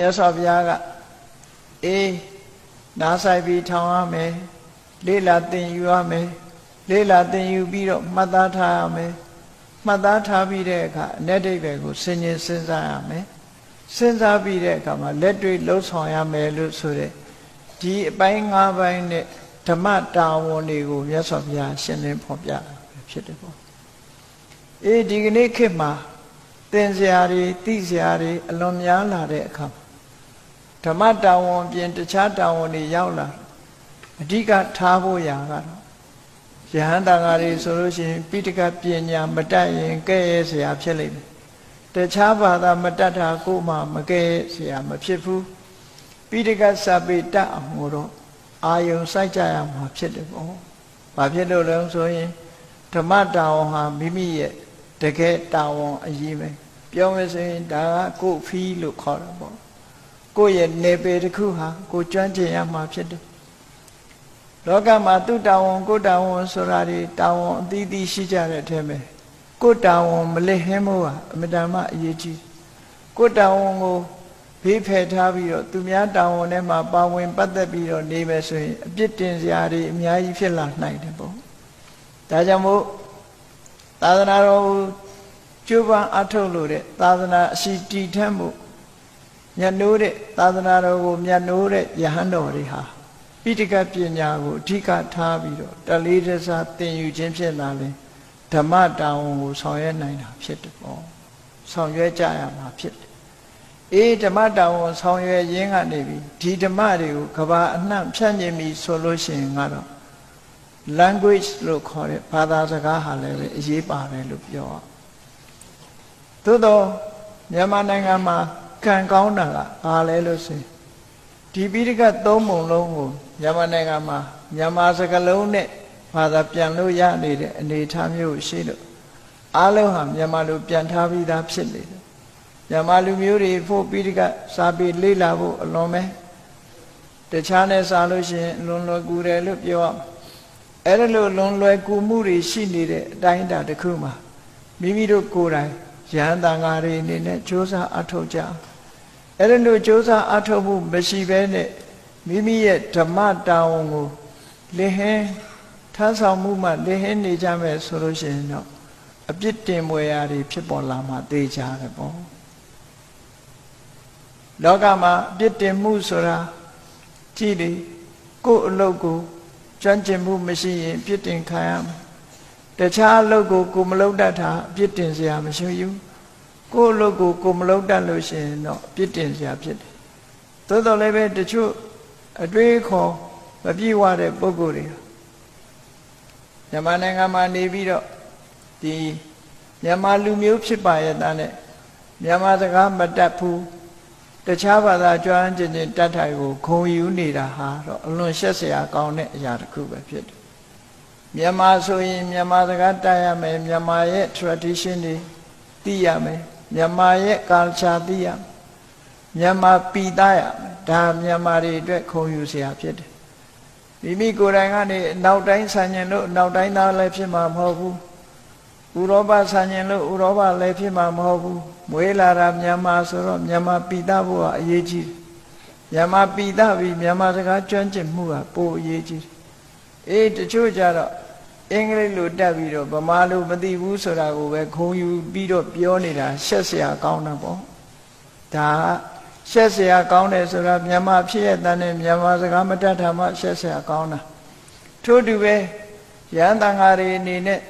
မြတ်စွာဘုရားကနားဆိုင်ပြီးထောင်ရမယ်လေးလာသင်ယူရမယ်လေးလာသင်ယူပြီးတော့မှတ်သားထားရမယ်မှတ်သားထားပြီးတဲ့အခါအ내ဒိဗ္ဗေကိုစဉ်းကျင်စဉ်းစားရမယ်စဉ်းစားပြီးတဲ့အခါမှာလက်တွေ့လှုပ်ဆောင်ရမယ်လို့ဆိုတဲ့ဒီအပိုင်း၅ပိုင်းနဲ့ဓမ္မတာဝန်တွေကိုမြတ်စွာဘုရားရှင်းလင်းဖော်ပြဖြစ်တယ်ပေါ့ဒီကနေ့ခေတ်မှာသင်စရာတွေသိစရာတွေအလွန်များလာတဲ့အခါဓမ္မတာဝန်ပြင်တခြားတာဝန်တွေရောက်လာအဓိကထားဖို့ရာကတော့ယဟန်တန်ဃာတွေဆိုလို့ရှိရင်ပိဋကပညာမတတ်ရင်ကဲ့ရဲ့စရာဖြစ်လိမ့်မယ်တခြားဘာသာမတတ်တာကိုမှမကဲ့ရဲ့စရာမဖြစ်ဘူးပိဋကစာပေတတ်အောင်တော့အာယုံစိုက်ကြရမှာဖြစ်တယ်ပေါ့ဘာဖြစ်လို့လဲဆိုရင်ဓမ္မတာဝန်ဟာမိမိရဲ့တကယ်တာဝန်အရေးပဲပြောမယ်ဆိုရင်ဒါကကိုယ်ဖီးလို့ခေါ်တာပေါ့ကိုယ့်ရဲ့နေပေတစ်ခုဟာကိုကျွမ်းကျင်ရမှာဖြစ်တယ်လောကမှာသူ့တာဝန်ကိုယ်တာဝန်ဆိုတာတွေတာဝန်အသီးသီးရှိကြတဲ့အထက်ပဲကိုယ်တာဝန်မလစ်ဟင်းဖို့ဟာအမြဲတမ်းအရေးကြီးကိုယ်တာဝန်ကိုဘေးဖယ်ထားပြီးတော့သူများတာဝန်ထဲမှာပါဝင်ပတ်သက်ပြီးတော့နေမယ်ဆိုရင်အပြစ်တင်စရာတွေအများကြီးဖြစ်လာနိုင်တယ်ပေါ့ဒါကြောင့်မို့သာသနာတော်ကျိုးပန်းအထုတ်လို့တဲ့သာသနာအရှိတည်ထက်မှုမြတ်နိုးတဲ့သာသနာတော်ကိုမြတ်နိုးတဲ့ယဟန်တော်တွေဟာပိဋကပညာကိုအဓိကထားပြီးတော့တလေးတစားသင်ယူခြင်းဖြစ်လာရင်ဓမ္မတာဝန်ကိုဆောင်ရွက်နိုင်တာဖြစ်တယ်ပေါ့ဆောင်ရွက်ကြရမှာဖြစ်တယ်ဓမ္မတာဝန်ဆောင်ရွက်ရင်းကနေပြီးဒီဓမ္မတွေကိုကဘာအနှံ့ဖြန့်ကျင်ပြီးဆိုလို့ရှိရင်ကတော့ language လို့ခေါ်တဲ့ဘာသာစကားဟာလည်းပဲအရေးပါတယ်လို့ပြောရသို့တော့မြန်မာနိုင်ငံမှာကံကောင်းတာကဘာလဲလို့ဆိုရင်ဒီပိဋကသုံးပုံလုံးကိုမြန်မာနိုင်ငံမှာမြန်မာစကားလုံးနဲ့ဘာသာပြန်လို့ရနေတဲ့အနေအထားမျိုးရှိလို့အားလုံးဟာမြန်မာလိုပြန်ထားပြီးသားဖြစ်နေတယ်မြန်မာလူမျိုးတွေဖို့ပိဋကစာပေလေ့လာဖို့အလွန်ပဲတခြားနဲ့စာလို့ရှိရင်လွန်လွယ်ကူတယ်လို့ပြောရအဲ့ဒါလို့လွန်လွယ်ကူမှုတွေရှိနေတဲ့အတိုင်းအတာတစ်ခုမှာမိမိတို့ကိုယ်တိုင်ယဟန်တန်ဃာတွေအနေနဲ့ကြိုးစားအထောက်ကြအဲ့ဒါလို့ကြိုးစားအထောက်မှုမရှိဘဲနဲ့မိမိရဲ့ဓမ္မတာဝန်ကိုလင်ဟင်းထမ်းဆောင်မှုမှလင်ဟင်းနေကြမယ်ဆိုလို့ရှိရင်တော့အပြစ်တင်မွေရာတွေဖြစ်ပေါ်လာမှသိကြတယ်ပေါ့လောကမှာအပြစ်တင်မှုဆိုတာကြည့်လေကိုယ်အလုပ်ကိုကျွမ်းကျင်မှုမရှိရင်ပြစ်တင်ခံရမယ်တခြားအလုပ်ကိုကိုမလုပ်တတ်တာပြစ်တင်စရာမရှိဘူးကိုယ်အလုပ်ကိုကိုမလုပ်တတ်လို့ရှိရင်တော့ပြစ်တင်စရာဖြစ်တယ်သို့တော်လည်းပဲတချို့အတွေးခေါ်မပြည့်ဝတဲ့ပုဂ္ဂိုလ်တွေမြန်မာနိုင်ငံမှာနေပြီးတော့ဒီမြန်မာလူမျိုးဖြစ်ပါရဲ့သားနဲ့မြန်မာစကားမတတ်ဘူးတခြားဘာသာကျွမ်းကျင်တတ်ထိုင်ကိုခုံယူနေတာဟာတော့အလွန်ရှက်စရာကောင်းတဲ့အရာတစ်ခုပဲဖြစ်တယ်မြန်မာဆိုရင်မြန်မာစကားတတ်ရမယ်မြန်မာရဲ့ tradition တွေသိရမယ်မြန်မာရဲ့ culture သိရမယ်မြန်မာပြည်သားရမယ်ဒါမြန်မာတွေအတွက်ခုံယူစရာဖြစ်တယ်မိမိကိုယ်တိုင်ကနေနောက်တိုင်းဆန်ကျင်လို့နောက်တိုင်းသားလည်းဖြစ်မှာမဟုတ်ဘူးဥရောပဆန်ကျင်လို့ဥရောပလည်းဖြစ်မှာမဟုတ်ဘူးမွေးလာတာမြန်မာဆိုတော့မြန်မာပြည်သားဖို့ကအရေးကြီးတယ်မြန်မာပြည်သားပြီးမြန်မာစကားကျွမ်းကျင်မှုကပိုအရေးကြီးတယ်တချို့ကြတော့အင်္ဂလိပ်လိုတက်ပြီးတော့ဗမာလိုမသိဘူးဆိုတာကိုပဲခုံယူပြီးတော့ပြောနေတာရှက်စရာကောင်းတာပေါ့ဒါရှက်စရာကောင်းတယ်ဆိုတာမြန်မာဖြစ်ရတဲ့နဲ့မြန်မာစကားမတတ်တာမှရှက်စရာကောင်းတာထို့တူပဲယဟန်တန်ဃာတွေအနေနဲ့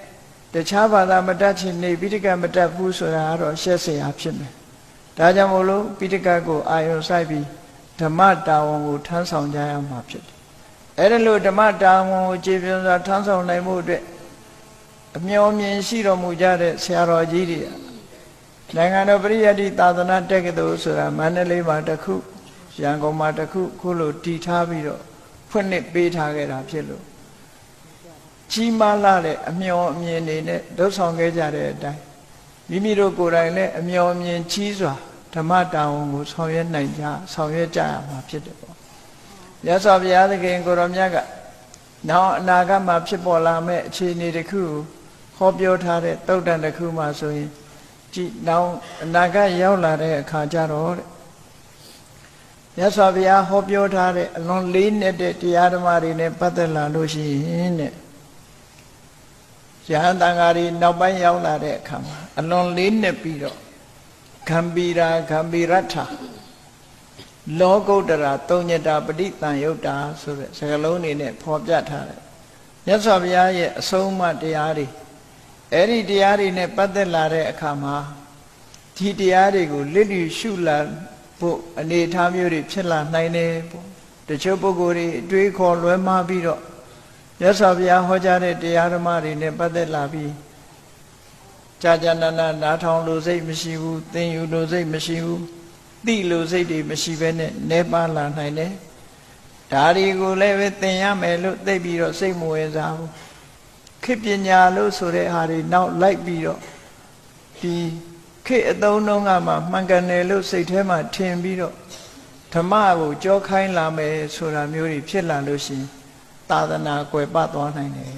တခြားဘာသာမတတ်ချင်နေပိဋကမတတ်ဘူးဆိုတာကတော့ရှက်စရာဖြစ်မယ်ဒါကြောင့်မို့လို့ပိဋကကိုအာရုံစိုက်ပြီးဓမ္မတာဝန်ကိုထမ်းဆောင်ကြရမှာဖြစ်တယ်အဲ့ဒါလို့ဓမ္မတာဝန်ကိုခြေပြစွာထမ်းဆောင်နိုင်မှုအတွက်အမျှော်မြင်ရှိတော်မူကြတဲ့ဆရာတော်ကြီးတွေနိုင်ငံတော်ပရိယတ္တိသာသနာတက္ကသိုလ်ဆိုတာမန္တလေးမှာတစ်ခုရန်ကုန်မှာတစ်ခုခုလိုတည်ထားပြီးတော့ဖွင့်လှစ်ပေးထားခဲ့တာဖြစ်လို့ကြီးမားလာတဲ့အမျှော်အမြင်တွေနဲ့လှုပ်ဆောင်ခဲ့ကြတဲ့အတိုင်းမိမိတို့ကိုယ်တိုင်လည်းအမျှော်အမြင်ကြီးစွာဓမ္မတာဝန်ကိုဆောင်ရွက်နိုင်ကြဆောင်ရွက်ကြရမှာဖြစ်တယ်ပေါ့မြတ်စွာဘုရားသခင်ကိုရောမြတ်ကနောက်အနာဂတ်မှာဖြစ်ပေါ်လာမယ့်အခြေအနေတစ်ခုဟောပြောထားတဲ့သုတ်တန်တစ်ခုမှဆိုရင်ကြည်နောက်အနာဂတ်ရောက်လာတဲ့အခါကျတော့ မြတ်စွာဘုရားဟောပြောထားတဲ့အလွန်လေးနက်တဲ့တရားဓမ္မတွေနဲ့ပတ်သက်လာလို့ရှိရင်တဲ့ယဟန်တန်ဃာတွေနောက်ပိုင်းရောက်လာတဲ့အခါမှာအလွန်လေးနက်ပြီးတော့ဂံဗီရာဂံဗီရထလောကုတ္တရာသုံးညတာပဋိသင်္ယုတ်တာဆိုတဲ့စကားလုံးတွေနဲ့ဖော်ပြထားတယ်မြတ်စွာဘုရားရဲ့အဆုံးအမတရားတွေအဲ့ဒီတရားတွေနဲ့ပတ်သက်လာတဲ့အခါမှာဒီတရားတွေကိုလစ်လျူရှုလာဖို့အနေအထားမျိုးတွေဖြစ်လာနိုင်တယ်ပေါ့တချို့ပုဂ္ဂိုလ်တွေအတွေးခေါ်လွဲမှားပြီးတော့မြတ်စွာဘုရားဟောကြားတဲ့တရားဓမ္မတွေနဲ့ပတ်သက်လာပြီးကြာကြာနာနာနားထောင်လို့စိတ်မရှိဘူးသင်ယူလို့စိတ်မရှိဘူးသိလို့စိတ်တွေမရှိဘဲနဲ့နေပါလာနိုင်တယ်ဒါတွေကိုလည်းပဲသင်ရမယ်လို့သိပြီးတော့စိတ်မဝင်စားဘူးခေပညာလို့ဆိုတဲ့ဟာတွေနောက်လိုက်ပြီးတော့ဒီခေအသုံးနှုန်းကမှမှန်ကန်တယ်လို့စိတ်ထဲမှာထင်ပြီးတော့ဓမ္မကိုကြောခိုင်းလာမယ်ဆိုတာမျိုးတွေဖြစ်လာလို့ရှိရင်သာသနာကွယ်ပသွားနိုင်တယ်